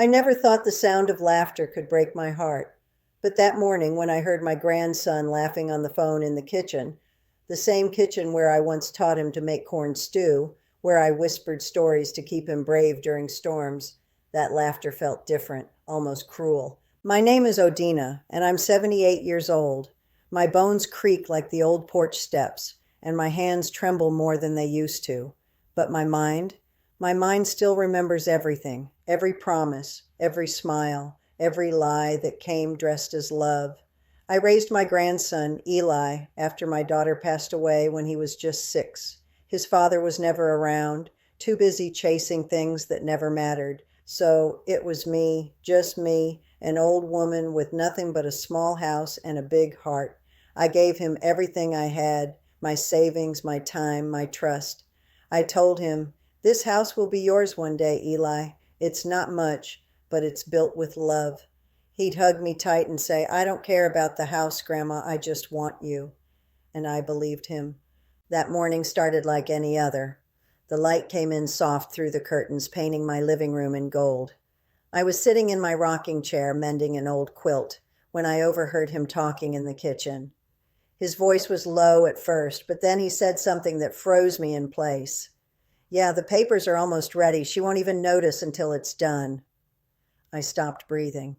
I never thought the sound of laughter could break my heart. But that morning, when I heard my grandson laughing on the phone in the kitchen, the same kitchen where I once taught him to make corn stew, where I whispered stories to keep him brave during storms, that laughter felt different, almost cruel. My name is Odina, and I'm 78 years old. My bones creak like the old porch steps, and my hands tremble more than they used to. But my mind still remembers everything, every promise, every smile, every lie that came dressed as love. I raised my grandson, Eli, after my daughter passed away when he was just 6. His father was never around, too busy chasing things that never mattered. So it was me, just me, an old woman with nothing but a small house and a big heart. I gave him everything I had, my savings, my time, my trust. I told him, "This house will be yours one day, Eli. It's not much, but it's built with love." He'd hug me tight and say, "I don't care about the house, Grandma. I just want you." And I believed him. That morning started like any other. The light came in soft through the curtains, painting my living room in gold. I was sitting in my rocking chair mending an old quilt when I overheard him talking in the kitchen. His voice was low at first, but then he said something that froze me in place. "Yeah, the papers are almost ready. She won't even notice until it's done." I stopped breathing.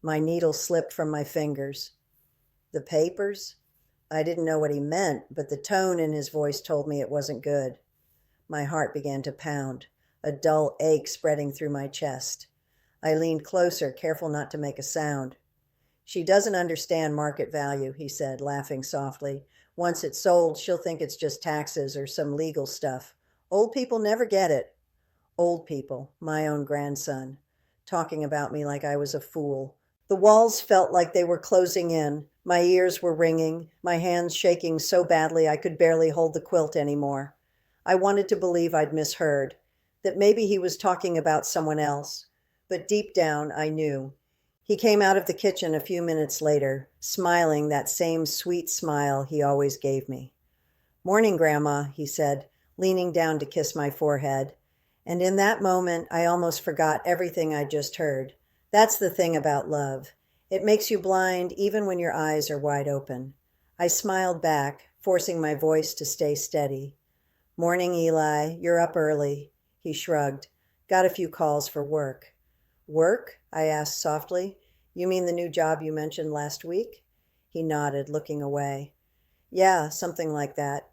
My needle slipped from my fingers. The papers? I didn't know what he meant, but the tone in his voice told me it wasn't good. My heart began to pound, a dull ache spreading through my chest. I leaned closer, careful not to make a sound. "She doesn't understand market value," he said, laughing softly. "Once it's sold, she'll think it's just taxes or some legal stuff. Old people never get it." Old people, my own grandson, talking about me like I was a fool. The walls felt like they were closing in. My ears were ringing, my hands shaking so badly I could barely hold the quilt anymore. I wanted to believe I'd misheard, that maybe he was talking about someone else. But deep down, I knew. He came out of the kitchen a few minutes later, smiling that same sweet smile he always gave me. "Morning, Grandma," he said, leaning down to kiss my forehead. And in that moment, I almost forgot everything I'd just heard. That's the thing about love. It makes you blind even when your eyes are wide open. I smiled back, forcing my voice to stay steady. "Morning, Eli. You're up early." He shrugged. "Got a few calls for work." "Work?" I asked softly. "You mean the new job you mentioned last week?" He nodded, looking away. "Yeah, something like that."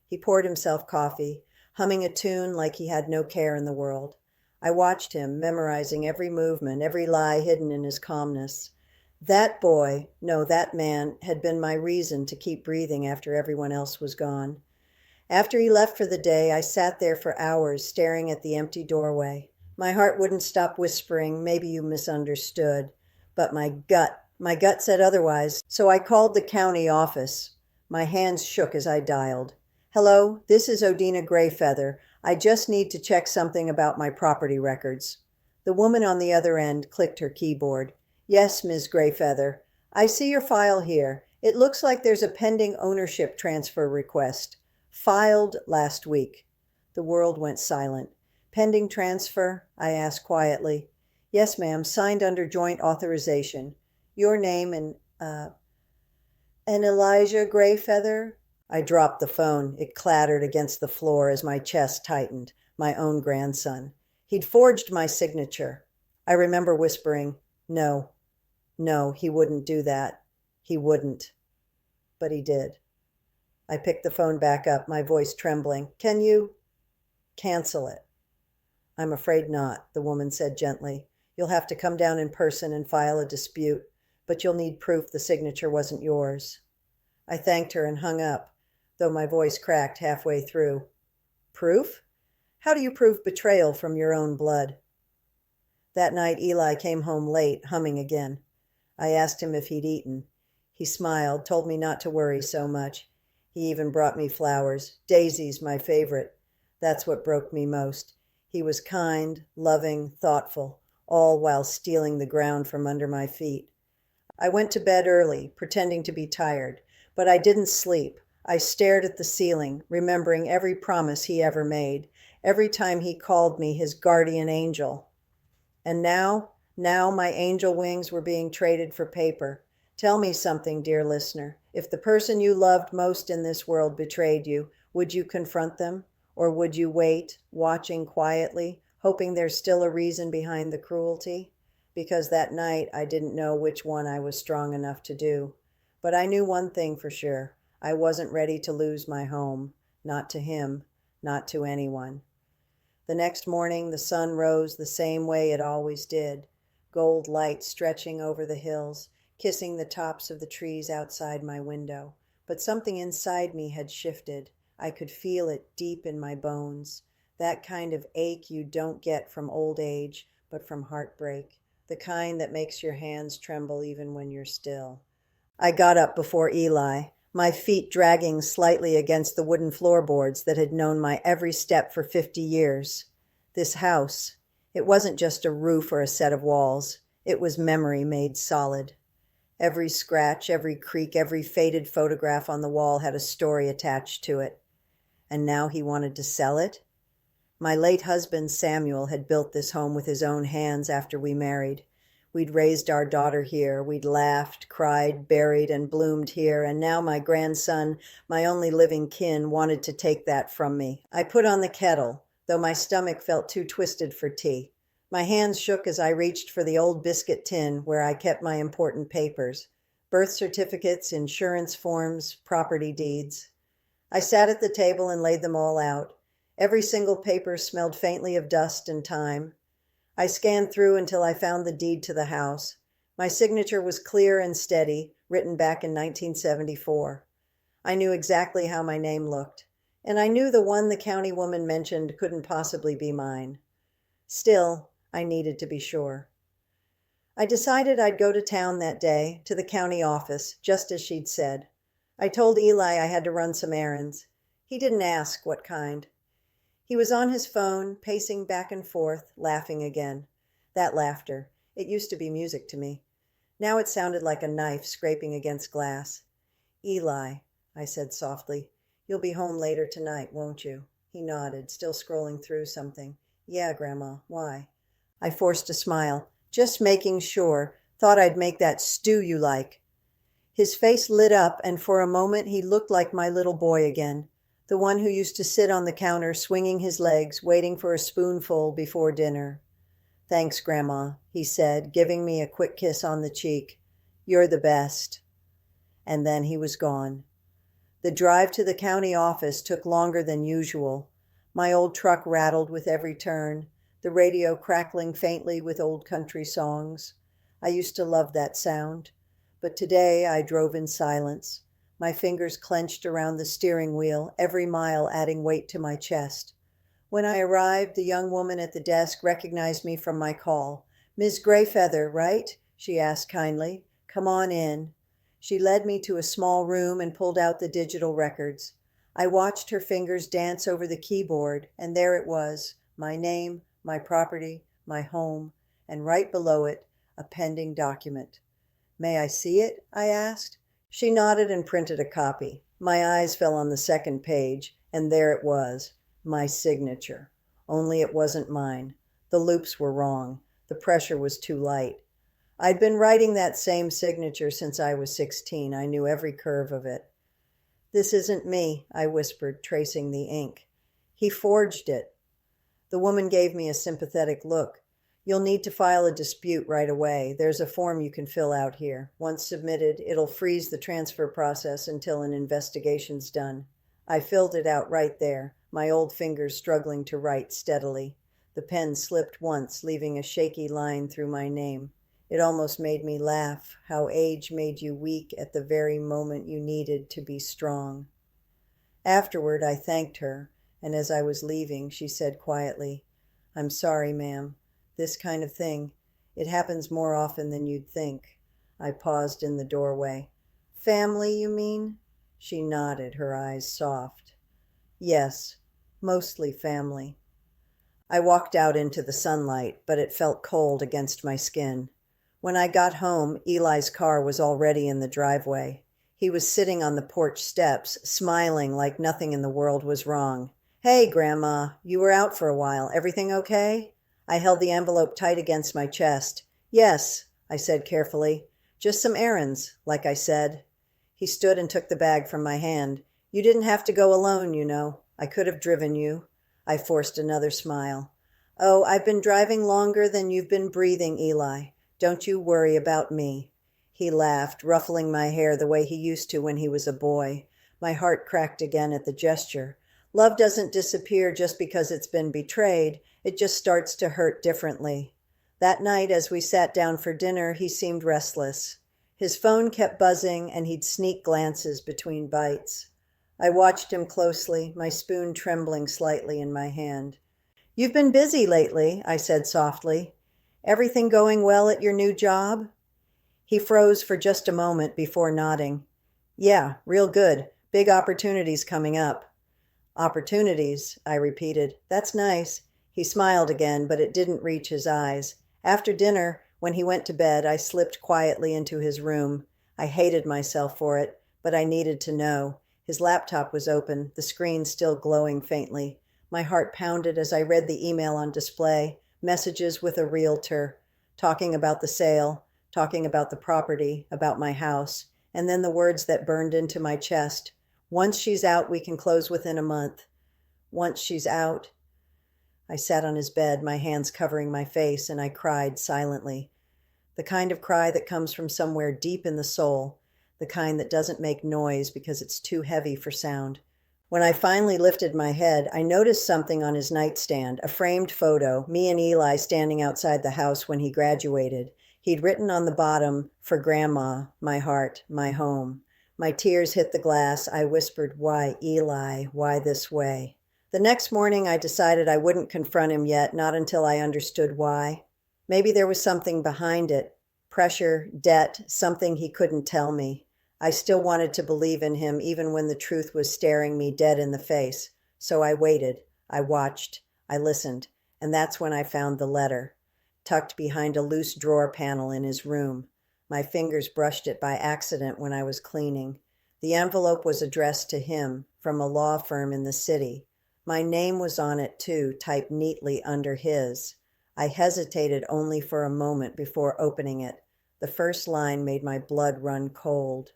He poured himself coffee, humming a tune like he had no care in the world. I watched him, memorizing every movement, every lie hidden in his calmness. That boy, no, that man, had been my reason to keep breathing after everyone else was gone. After he left for the day, I sat there for hours, staring at the empty doorway. My heart wouldn't stop whispering, "Maybe you misunderstood." But my gut said otherwise, so I called the county office. My hands shook as I dialed. "Hello, this is Odina Greyfeather. I just need to check something about my property records." The woman on the other end clicked her keyboard. "Yes, Ms. Greyfeather. I see your file here. It looks like there's a pending ownership transfer request. Filed last week." The world went silent. "Pending transfer?" I asked quietly. "Yes, ma'am, signed under joint authorization. Your name and Elijah Greyfeather?" I dropped the phone. It clattered against the floor as my chest tightened. My own grandson. He'd forged my signature. I remember whispering, "No, no, he wouldn't do that. He wouldn't." But he did. I picked the phone back up, my voice trembling. "Can you cancel it?" "I'm afraid not," the woman said gently. "You'll have to come down in person and file a dispute, but you'll need proof the signature wasn't yours." I thanked her and hung up, though my voice cracked halfway through. "Proof? How do you prove betrayal from your own blood?" That night Eli came home late, humming again. I asked him if he'd eaten. He smiled, told me not to worry so much. He even brought me flowers. Daisies, my favorite. That's what broke me most. He was kind, loving, thoughtful, all while stealing the ground from under my feet. I went to bed early, pretending to be tired, but I didn't sleep. I stared at the ceiling, remembering every promise he ever made, every time he called me his guardian angel. And now my angel wings were being traded for paper. Tell me something, dear listener. If the person you loved most in this world betrayed you, would you confront them? Or would you wait, watching quietly, hoping there's still a reason behind the cruelty? Because that night I didn't know which one I was strong enough to do. But I knew one thing for sure. I wasn't ready to lose my home. Not to him, not to anyone. The next morning the sun rose the same way it always did, gold light stretching over the hills, kissing the tops of the trees outside my window. But something inside me had shifted. I could feel it deep in my bones, that kind of ache you don't get from old age, but from heartbreak, the kind that makes your hands tremble even when you're still. I got up before Eli, my feet dragging slightly against the wooden floorboards that had known my every step for 50 years. This house, it wasn't just a roof or a set of walls. It was memory made solid. Every scratch, every creak, every faded photograph on the wall had a story attached to it. And now he wanted to sell it? My late husband, Samuel, had built this home with his own hands after we married. We'd raised our daughter here. We'd laughed, cried, buried, and bloomed here. And now my grandson, my only living kin, wanted to take that from me. I put on the kettle, though my stomach felt too twisted for tea. My hands shook as I reached for the old biscuit tin where I kept my important papers. Birth certificates, insurance forms, property deeds. I sat at the table and laid them all out. Every single paper smelled faintly of dust and time. I scanned through until I found the deed to the house. My signature was clear and steady, written back in 1974. I knew exactly how my name looked, and I knew the one the county woman mentioned couldn't possibly be mine. Still, I needed to be sure. I decided I'd go to town that day, to the county office, just as she'd said. I told Eli I had to run some errands. He didn't ask what kind. He was on his phone, pacing back and forth, laughing again. That laughter, it used to be music to me. Now it sounded like a knife scraping against glass. Eli, I said softly, you'll be home later tonight, won't you? He nodded, still scrolling through something. Yeah, Grandma, why? I forced a smile. Just making sure. Thought I'd make that stew you like. His face lit up, and for a moment he looked like my little boy again. The one who used to sit on the counter swinging his legs, waiting for a spoonful before dinner. Thanks, Grandma, he said, giving me a quick kiss on the cheek. You're the best. And then he was gone. The drive to the county office took longer than usual. My old truck rattled with every turn, the radio crackling faintly with old country songs. I used to love that sound, but today I drove in silence. My fingers clenched around the steering wheel, every mile adding weight to my chest. When I arrived, the young woman at the desk recognized me from my call. Ms. Greyfeather, right? She asked kindly. Come on in. She led me to a small room and pulled out the digital records. I watched her fingers dance over the keyboard, and there it was, my name, my property, my home, and right below it, a pending document. May I see it? I asked. She nodded and printed a copy. My eyes fell on the second page, and there it was, my signature. Only it wasn't mine. The loops were wrong. The pressure was too light. I'd been writing that same signature since I was 16. I knew every curve of it. This isn't me, I whispered, tracing the ink. He forged it. The woman gave me a sympathetic look. You'll need to file a dispute right away. There's a form you can fill out here. Once submitted, it'll freeze the transfer process until an investigation's done. I filled it out right there, my old fingers struggling to write steadily. The pen slipped once, leaving a shaky line through my name. It almost made me laugh, how age made you weak at the very moment you needed to be strong. Afterward, I thanked her, and as I was leaving, she said quietly, I'm sorry, ma'am. This kind of thing, it happens more often than you'd think. I paused in the doorway. Family, you mean? She nodded, her eyes soft. Yes, mostly family. I walked out into the sunlight, but it felt cold against my skin. When I got home, Eli's car was already in the driveway. He was sitting on the porch steps, smiling like nothing in the world was wrong. Hey, Grandma, you were out for a while. Everything okay? I held the envelope tight against my chest. Yes, I said carefully. Just some errands, like I said. He stood and took the bag from my hand. You didn't have to go alone, you know. I could have driven you. I forced another smile. Oh, I've been driving longer than you've been breathing, Eli. Don't you worry about me. He laughed, ruffling my hair the way he used to when he was a boy. My heart cracked again at the gesture. Love doesn't disappear just because it's been betrayed. It just starts to hurt differently. That night, as we sat down for dinner, he seemed restless. His phone kept buzzing, and he'd sneak glances between bites. I watched him closely, my spoon trembling slightly in my hand. You've been busy lately, I said softly. Everything going well at your new job? He froze for just a moment before nodding. Yeah, real good. Big opportunities coming up. Opportunities, I repeated. That's nice. He smiled again, but it didn't reach his eyes. After dinner, when he went to bed, I slipped quietly into his room. I hated myself for it, but I needed to know. His laptop was open, the screen still glowing faintly. My heart pounded as I read the email on display, messages with a realtor, talking about the sale, talking about the property, about my house, and then the words that burned into my chest. Once she's out, we can close within a month. Once she's out. I sat on his bed, my hands covering my face, and I cried silently. The kind of cry that comes from somewhere deep in the soul, the kind that doesn't make noise because it's too heavy for sound. When I finally lifted my head, I noticed something on his nightstand, a framed photo, me and Eli standing outside the house when he graduated. He'd written on the bottom, "For Grandma, my heart, my home." My tears hit the glass. I whispered, "Why, Eli, why this way?" The next morning, I decided I wouldn't confront him yet, not until I understood why. Maybe there was something behind it. Pressure, debt, something he couldn't tell me. I still wanted to believe in him even when the truth was staring me dead in the face. So I waited. I watched. I listened. And that's when I found the letter, tucked behind a loose drawer panel in his room. My fingers brushed it by accident when I was cleaning. The envelope was addressed to him, from a law firm in the city. My name was on it too, typed neatly under his. I hesitated only for a moment before opening it. The first line made my blood run cold.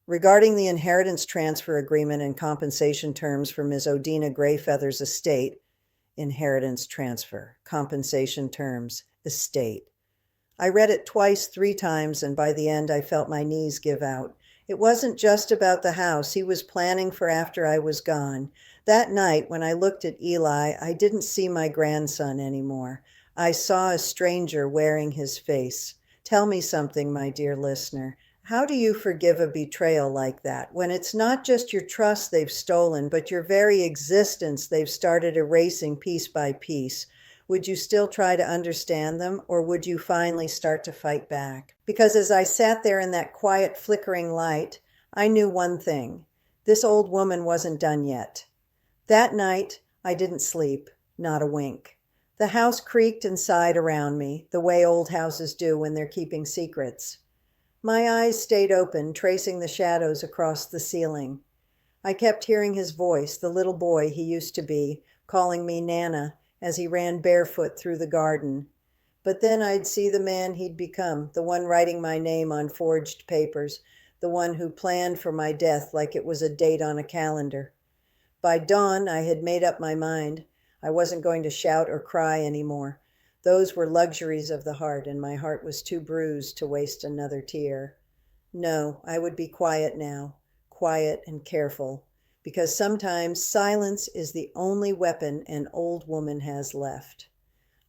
Regarding the inheritance transfer agreement and compensation terms for Ms. Odina Greyfeather's estate, inheritance transfer, compensation terms, estate. I read it twice, 3 times, and by the end I felt my knees give out. It wasn't just about the house he was planning for after I was gone. That night, when I looked at Eli, I didn't see my grandson anymore. I saw a stranger wearing his face. Tell me something, my dear listener. How do you forgive a betrayal like that, when it's not just your trust they've stolen, but your very existence they've started erasing piece by piece? Would you still try to understand them, or would you finally start to fight back? Because as I sat there in that quiet, flickering light, I knew one thing. This old woman wasn't done yet. That night, I didn't sleep, not a wink. The house creaked and sighed around me, the way old houses do when they're keeping secrets. My eyes stayed open, tracing the shadows across the ceiling. I kept hearing his voice, the little boy he used to be, calling me Nana, as he ran barefoot through the garden. But then I'd see the man he'd become, the one writing my name on forged papers, the one who planned for my death like it was a date on a calendar. By dawn, I had made up my mind. I wasn't going to shout or cry anymore. Those were luxuries of the heart, and my heart was too bruised to waste another tear. No, I would be quiet now, quiet and careful, because sometimes silence is the only weapon an old woman has left.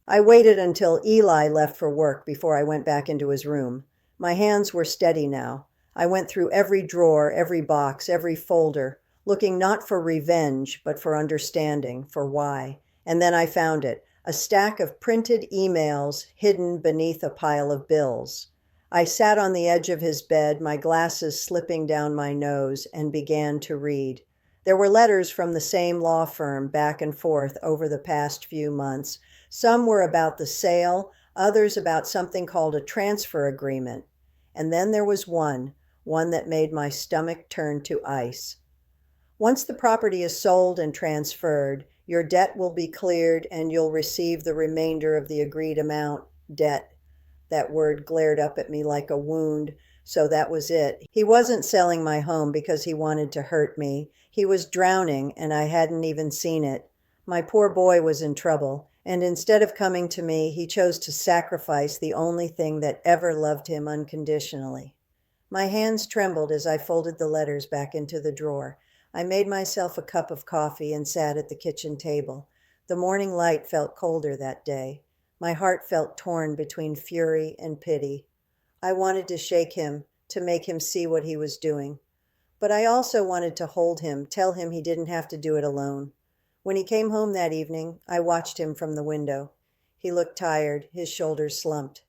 I waited until Eli left for work before I went back into his room. My hands were steady now. I went through every drawer, every box, every folder, looking not for revenge, but for understanding, for why. And then I found it, a stack of printed emails hidden beneath a pile of bills. I sat on the edge of his bed, my glasses slipping down my nose, and began to read. There were letters from the same law firm back and forth over the past few months. Some were about the sale, others about something called a transfer agreement. And then there was one that made my stomach turn to ice. Once the property is sold and transferred, Your debt will be cleared and you'll receive the remainder of the agreed amount. Debt. That word glared up at me like a wound. So that was it. He wasn't selling my home because he wanted to hurt me. He was drowning, and I hadn't even seen it. My poor boy was in trouble, and instead of coming to me, he chose to sacrifice the only thing that ever loved him unconditionally. My hands trembled as I folded the letters back into the drawer. I made myself a cup of coffee and sat at the kitchen table. The morning light felt colder that day. My heart felt torn between fury and pity. I wanted to shake him, to make him see what he was doing. But I also wanted to hold him, tell him he didn't have to do it alone. When he came home that evening, I watched him from the window. He looked tired, his shoulders slumped.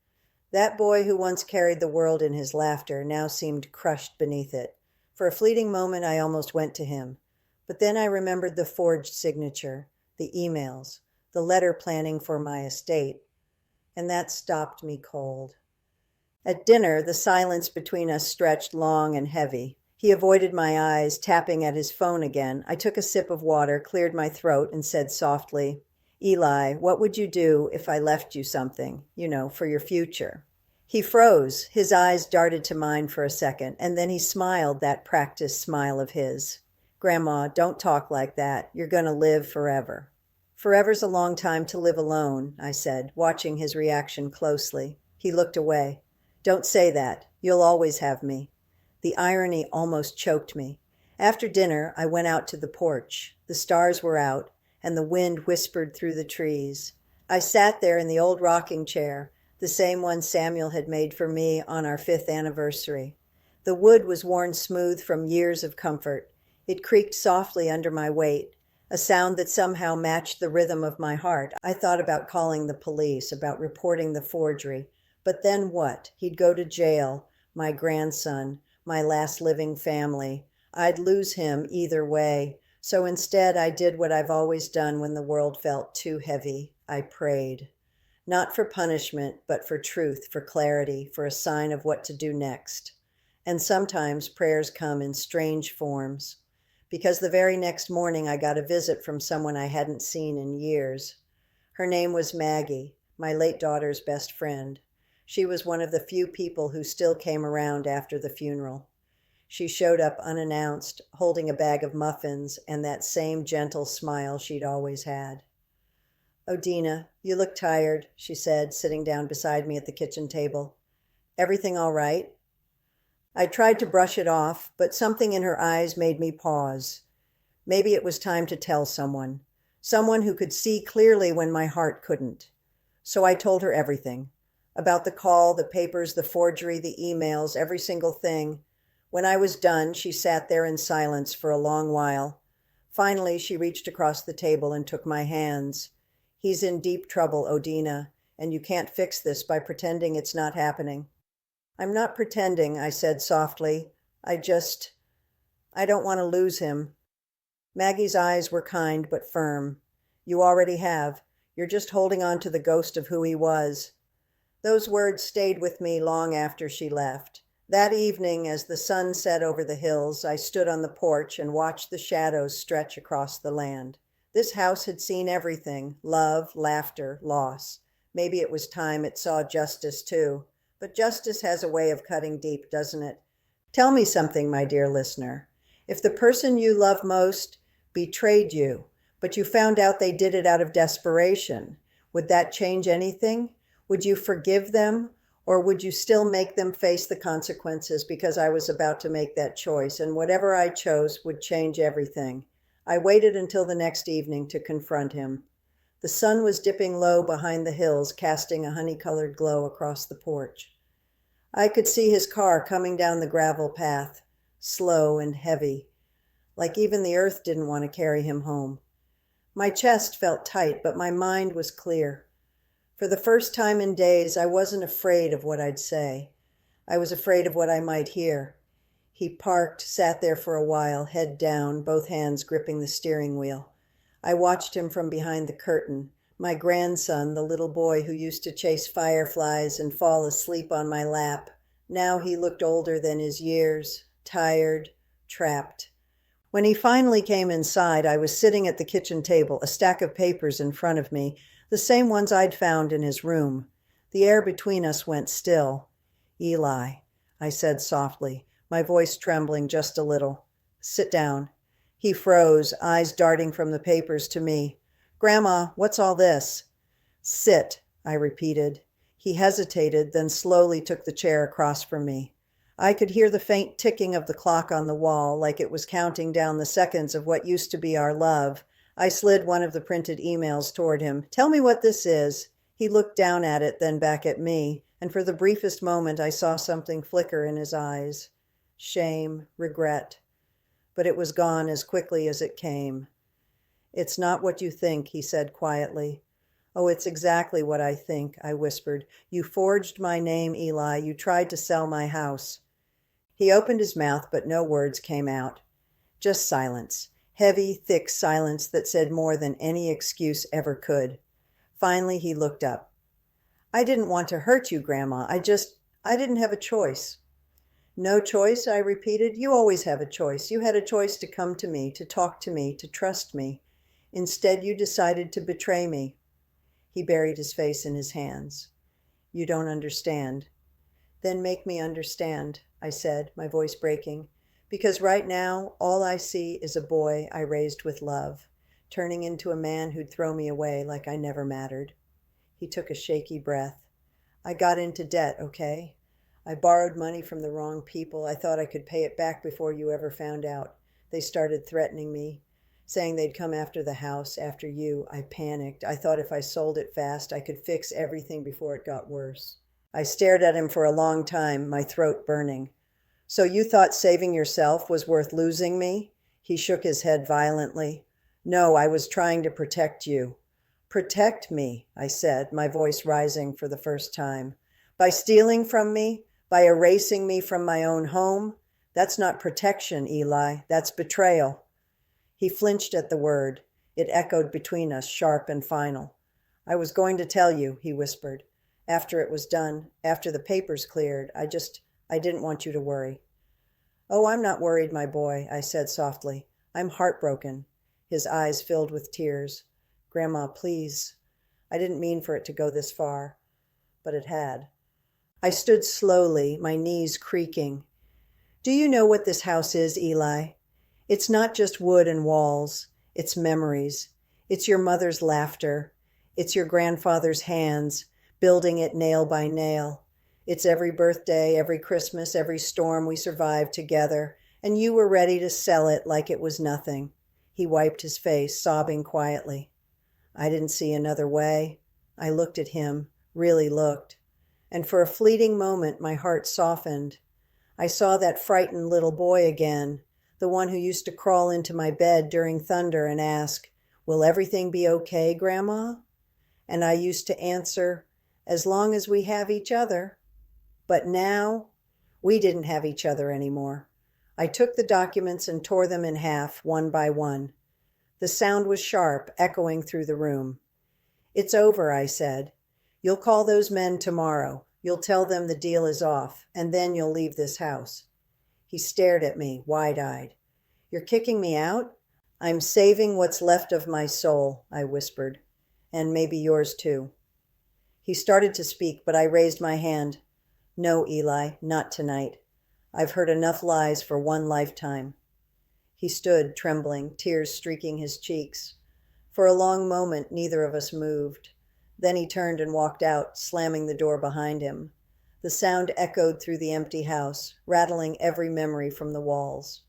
That boy who once carried the world in his laughter now seemed crushed beneath it. For a fleeting moment, I almost went to him. But then I remembered the forged signature, the emails, the letter planning for my estate, and that stopped me cold. At dinner, the silence between us stretched long and heavy. He avoided my eyes, tapping at his phone again. I took a sip of water, cleared my throat, and said softly, "Eli, what would you do if I left you something, for your future?" He froze. His eyes darted to mine for a second, and then he smiled, that practiced smile of his. "Grandma, don't talk like that. You're going to live forever." "Forever's a long time to live alone," I said, watching his reaction closely. He looked away. "Don't say that. You'll always have me." The irony almost choked me. After dinner, I went out to the porch. The stars were out, and the wind whispered through the trees. I sat there in the old rocking chair, the same one Samuel had made for me on our 5th anniversary. The wood was worn smooth from years of comfort. It creaked softly under my weight, a sound that somehow matched the rhythm of my heart. I thought about calling the police, about reporting the forgery. But then what? He'd go to jail, my grandson, my last living family. I'd lose him either way. So instead, I did what I've always done when the world felt too heavy. I prayed. Not for punishment, but for truth, for clarity, for a sign of what to do next. And sometimes prayers come in strange forms. Because the very next morning I got a visit from someone I hadn't seen in years. Her name was Maggie, my late daughter's best friend. She was one of the few people who still came around after the funeral. She showed up unannounced, holding a bag of muffins and that same gentle smile she'd always had. "Odina, you look tired," she said, sitting down beside me at the kitchen table. "Everything all right?" I tried to brush it off, but something in her eyes made me pause. Maybe it was time to tell someone who could see clearly when my heart couldn't. So I told her everything. About the call, the papers, the forgery, the emails, every single thing. When I was done, she sat there in silence for a long while. Finally, she reached across the table and took my hands. "He's in deep trouble, Odina, and you can't fix this by pretending it's not happening." "I'm not pretending," I said softly. I don't want to lose him." Maggie's eyes were kind but firm. "You already have. You're just holding on to the ghost of who he was." Those words stayed with me long after she left. That evening, as the sun set over the hills, I stood on the porch and watched the shadows stretch across the land. This house had seen everything: love, laughter, loss. Maybe it was time it saw justice too. But justice has a way of cutting deep, doesn't it? Tell me something, my dear listener. If the person you love most betrayed you, but you found out they did it out of desperation, would that change anything? Would you forgive them, or would you still make them face the consequences because I was about to make that choice, and whatever I chose would change everything? I waited until the next evening to confront him. The sun was dipping low behind the hills, casting a honey-colored glow across the porch. I could see his car coming down the gravel path, slow and heavy, like even the earth didn't want to carry him home. My chest felt tight, but my mind was clear. For the first time in days, I wasn't afraid of what I'd say. I was afraid of what I might hear. He parked, sat there for a while, head down, both hands gripping the steering wheel. I watched him from behind the curtain. My grandson, the little boy who used to chase fireflies and fall asleep on my lap. Now he looked older than his years, tired, trapped. When he finally came inside, I was sitting at the kitchen table, a stack of papers in front of me, the same ones I'd found in his room. The air between us went still. "Eli," I said softly, my voice trembling just a little. "Sit down." He froze, eyes darting from the papers to me. "Grandma, what's all this?" "Sit," I repeated. He hesitated, then slowly took the chair across from me. I could hear the faint ticking of the clock on the wall, like it was counting down the seconds of what used to be our love. I slid one of the printed emails toward him. "Tell me what this is." He looked down at it, then back at me, and for the briefest moment I saw something flicker in his eyes. Shame, regret. But it was gone as quickly as it came. "It's not what you think," he said quietly. "Oh, it's exactly what I think," I whispered. "You forged my name, Eli. You tried to sell my house." He opened his mouth, but no words came out. Just silence. Heavy, thick silence that said more than any excuse ever could. Finally, he looked up. "I didn't want to hurt you, Grandma. I didn't have a choice." "No choice?" I repeated. "You always have a choice. You had a choice to come to me, to talk to me, to trust me. Instead, you decided to betray me." He buried his face in his hands. "You don't understand." "Then make me understand," I said, my voice breaking. "Because right now, all I see is a boy I raised with love, turning into a man who'd throw me away like I never mattered." He took a shaky breath. "I got into debt, okay? I borrowed money from the wrong people. I thought I could pay it back before you ever found out. They started threatening me, saying they'd come after the house, after you. I panicked. I thought if I sold it fast, I could fix everything before it got worse." I stared at him for a long time, my throat burning. "So you thought saving yourself was worth losing me?" He shook his head violently. "No, I was trying to protect you." "Protect me," I said, my voice rising for the first time. "By stealing from me? By erasing me from my own home? That's not protection, Eli. That's betrayal." He flinched at the word. It echoed between us, sharp and final. "I was going to tell you," he whispered. "After it was done, after the papers cleared, I didn't want you to worry." "Oh, I'm not worried, my boy," I said softly. "I'm heartbroken." His eyes filled with tears. "Grandma, please. I didn't mean for it to go this far." But it had. I stood slowly, my knees creaking. "Do you know what this house is, Eli? It's not just wood and walls. It's memories. It's your mother's laughter. It's your grandfather's hands, building it nail by nail. It's every birthday, every Christmas, every storm we survived together, and you were ready to sell it like it was nothing." He wiped his face, sobbing quietly. I didn't see another way. I looked at him, really looked. And for a fleeting moment, my heart softened. I saw that frightened little boy again, the one who used to crawl into my bed during thunder and ask, "Will everything be okay, Grandma?" And I used to answer, "As long as we have each other." But now, we didn't have each other anymore. I took the documents and tore them in half, one by one. The sound was sharp, echoing through the room. "It's over," I said. "You'll call those men tomorrow. You'll tell them the deal is off, and then you'll leave this house." He stared at me, wide-eyed. "You're kicking me out?" "I'm saving what's left of my soul," I whispered. "And maybe yours too." He started to speak, but I raised my hand. "No, Eli, not tonight. I've heard enough lies for one lifetime." He stood, trembling, tears streaking his cheeks. For a long moment, neither of us moved. Then he turned and walked out, slamming the door behind him. The sound echoed through the empty house, rattling every memory from the walls.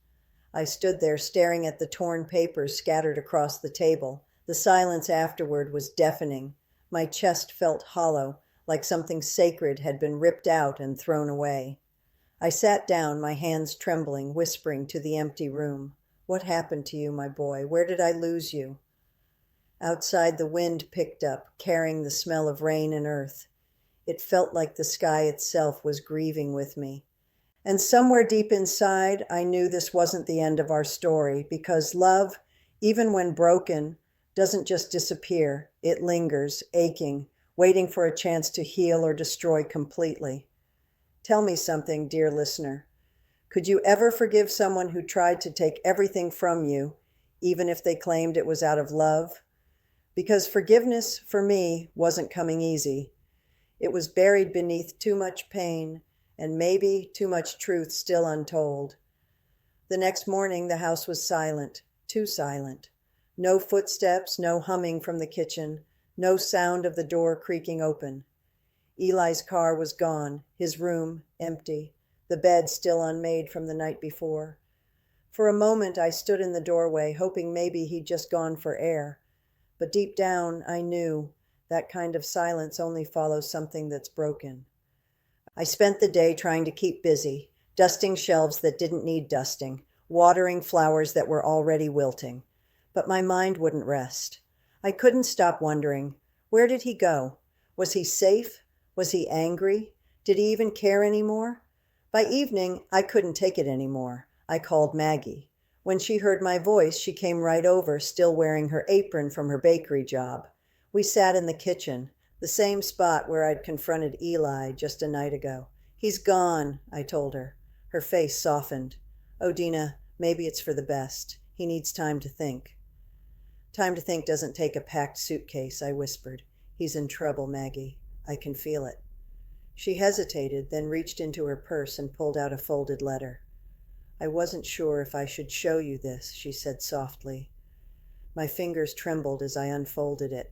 I stood there staring at the torn papers scattered across the table. The silence afterward was deafening. My chest felt hollow, like something sacred had been ripped out and thrown away. I sat down, my hands trembling, whispering to the empty room. "What happened to you, my boy? Where did I lose you?" Outside, the wind picked up, carrying the smell of rain and earth. It felt like the sky itself was grieving with me. And somewhere deep inside, I knew this wasn't the end of our story, because love, even when broken, doesn't just disappear. It lingers, aching, waiting for a chance to heal or destroy completely. Tell me something, dear listener. Could you ever forgive someone who tried to take everything from you, even if they claimed it was out of love? Because forgiveness, for me, wasn't coming easy. It was buried beneath too much pain and maybe too much truth still untold. The next morning, the house was silent, too silent. No footsteps, no humming from the kitchen, no sound of the door creaking open. Eli's car was gone, his room empty, the bed still unmade from the night before. For a moment, I stood in the doorway, hoping maybe he'd just gone for air. But deep down, I knew that kind of silence only follows something that's broken. I spent the day trying to keep busy, dusting shelves that didn't need dusting, watering flowers that were already wilting. But my mind wouldn't rest. I couldn't stop wondering, where did he go? Was he safe? Was he angry? Did he even care anymore? By evening, I couldn't take it anymore. I called Maggie. When she heard my voice, she came right over, still wearing her apron from her bakery job. We sat in the kitchen, the same spot where I'd confronted Eli just a night ago. He's gone, I told her. Her face softened. Odina, maybe it's for the best. He needs time to think. Time to think doesn't take a packed suitcase, I whispered. He's in trouble, Maggie. I can feel it. She hesitated, then reached into her purse and pulled out a folded letter. I wasn't sure if I should show you this, she said softly. My fingers trembled as I unfolded it.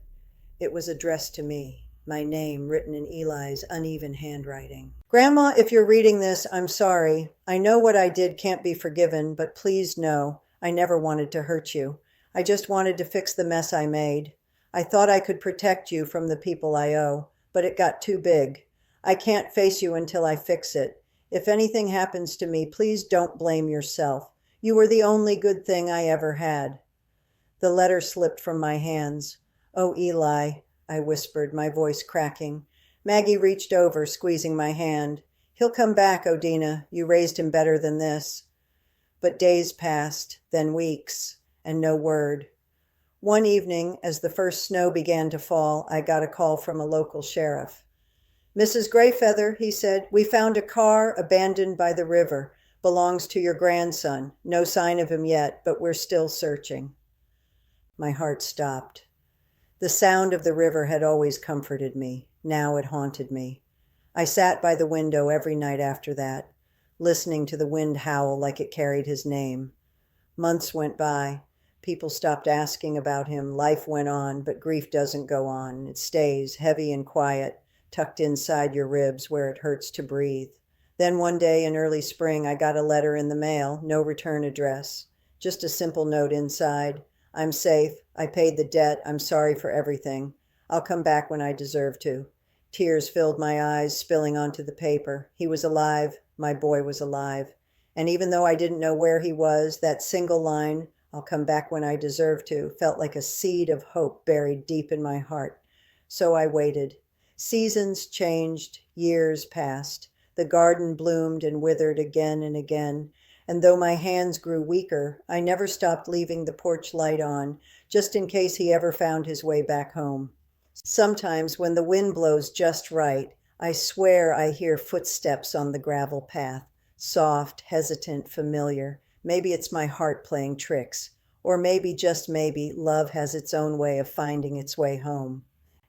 It was addressed to me, my name written in Eli's uneven handwriting. Grandma, if you're reading this, I'm sorry. I know what I did can't be forgiven, but please know I never wanted to hurt you. I just wanted to fix the mess I made. I thought I could protect you from the people I owe, but it got too big. I can't face you until I fix it. If anything happens to me, please don't blame yourself. You were the only good thing I ever had. The letter slipped from my hands. Oh, Eli, I whispered, my voice cracking. Maggie reached over, squeezing my hand. He'll come back, Odina. You raised him better than this. But days passed, then weeks, and no word. One evening, as the first snow began to fall, I got a call from a local sheriff. Mrs. Greyfeather, he said, we found a car abandoned by the river. Belongs to your grandson. No sign of him yet, but we're still searching. My heart stopped. The sound of the river had always comforted me. Now it haunted me. I sat by the window every night after that, listening to the wind howl like it carried his name. Months went by. People stopped asking about him. Life went on, but grief doesn't go on. It stays heavy and quiet, tucked inside your ribs where it hurts to breathe. Then one day in early spring, I got a letter in the mail, no return address. Just a simple note inside. I'm safe. I paid the debt. I'm sorry for everything. I'll come back when I deserve to. Tears filled my eyes, spilling onto the paper. He was alive. My boy was alive. And even though I didn't know where he was, that single line, I'll come back when I deserve to, felt like a seed of hope buried deep in my heart. So I waited. Seasons changed, years passed. The garden bloomed and withered again and again. And though my hands grew weaker, I never stopped leaving the porch light on, just in case he ever found his way back home. Sometimes when the wind blows just right, I swear I hear footsteps on the gravel path, soft, hesitant, familiar. Maybe it's my heart playing tricks, or maybe, just maybe, love has its own way of finding its way home.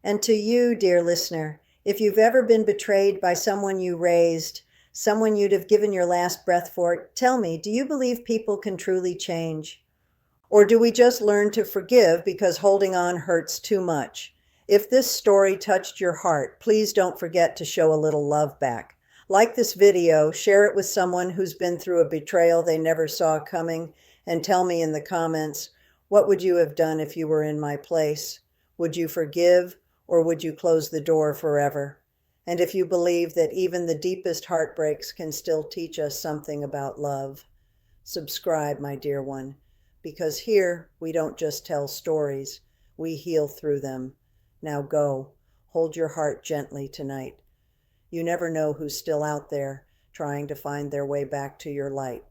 And to you, dear listener, if you've ever been betrayed by someone you raised, someone you'd have given your last breath for, tell me, do you believe people can truly change? Or do we just learn to forgive because holding on hurts too much? If this story touched your heart, please don't forget to show a little love back. Like this video, share it with someone who's been through a betrayal they never saw coming, and tell me in the comments, what would you have done if you were in my place? Would you forgive, or would you close the door forever? And if you believe that even the deepest heartbreaks can still teach us something about love, subscribe, my dear one, because here we don't just tell stories, we heal through them. Now go, hold your heart gently tonight. You never know who's still out there trying to find their way back to your light.